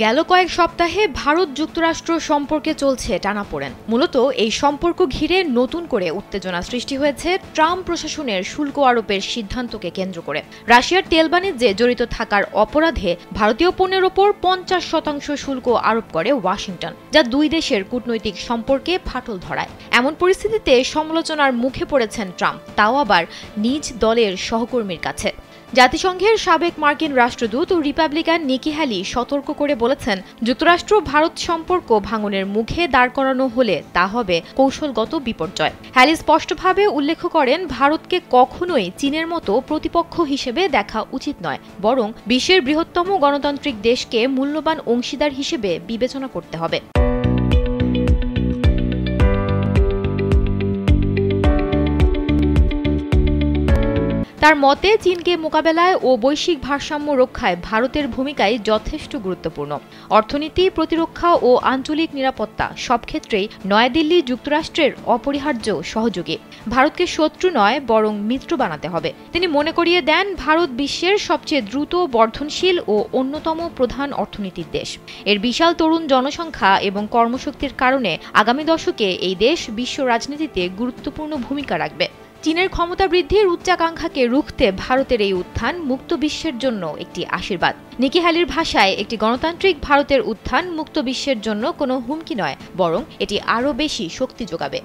গেল কয়েক সপ্তাহে ভারত যুক্তরাষ্ট্র সম্পর্কে চলছে টানাপোড়েন। মূলত এই সম্পর্ক ঘিরে নতুন করে উত্তেজনা সৃষ্টি হয়েছে ট্রাম্প প্রশাসনের শুল্ক আরোপের সিদ্ধান্তকে কেন্দ্র করে। রাশিয়ার তেল বাণিজ্যে জড়িত থাকার অপরাধে ভারতীয় পণ্যের ওপর 50% শুল্ক আরোপ করে ওয়াশিংটন, যা দুই দেশের কূটনৈতিক সম্পর্কে ফাটল ধরায়। এমন পরিস্থিতিতে সমালোচনার মুখে পড়েছেন ট্রাম্প, তাও আবার নিজ দলের সহকর্মীর কাছে। জাতিসংঘের সাবেক মার্কিন রাষ্ট্রদূত ও রিপাবলিকান নিকি হ্যালি সতর্ক করে বলেছেন, যুক্তরাষ্ট্র ভারত সম্পর্ক ভাঙনের মুখে দাঁড় করানো হলে তা হবে কৌশলগত বিপর্যয়। হ্যালি স্পষ্টভাবে উল্লেখ করেন, ভারতকে কখনোই চীনের মতো প্রতিপক্ষ হিসেবে দেখা উচিত নয়, বরং বিশ্বের বৃহত্তম গণতান্ত্রিক দেশকে মূল্যবান অংশীদার হিসেবে বিবেচনা করতে হবে। তার মতে, চীনকে মোকাবেলায় ও বৈশ্বিক ভারসাম্য রক্ষায় ভারতের ভূমিকাই যথেষ্ট গুরুত্বপূর্ণ। অর্থনীতি, প্রতিরক্ষা ও আঞ্চলিক নিরাপত্তা সব ক্ষেত্রেই নয়াদিল্লি যুক্তরাষ্ট্রের অপরিহার্য সহযোগী। ভারতকে শত্রু নয়, বরং মিত্র বানাতে হবে। তিনি মনে করিয়ে দেন, ভারত বিশ্বের সবচেয়ে দ্রুত বর্ধনশীল ও অন্যতম প্রধান অর্থনীতির দেশ। এর বিশাল তরুণ জনসংখ্যা এবং কর্মশক্তির কারণে আগামী দশকে এই দেশ বিশ্ব রাজনীতিতে গুরুত্বপূর্ণ ভূমিকা রাখবে। চীনের ক্ষমতা বৃদ্ধির উচ্চাকাঙ্ক্ষাকে রুখতে ভারতের এই উত্থান মুক্ত বিশ্বের জন্য একটি আশীর্বাদ। নিকি হ্যালির ভাষায়, একটি গণতান্ত্রিক ভারতের উত্থান মুক্ত বিশ্বের জন্য কোনো হুমকি নয়, বরং এটি আরও বেশি শক্তি যোগাবে।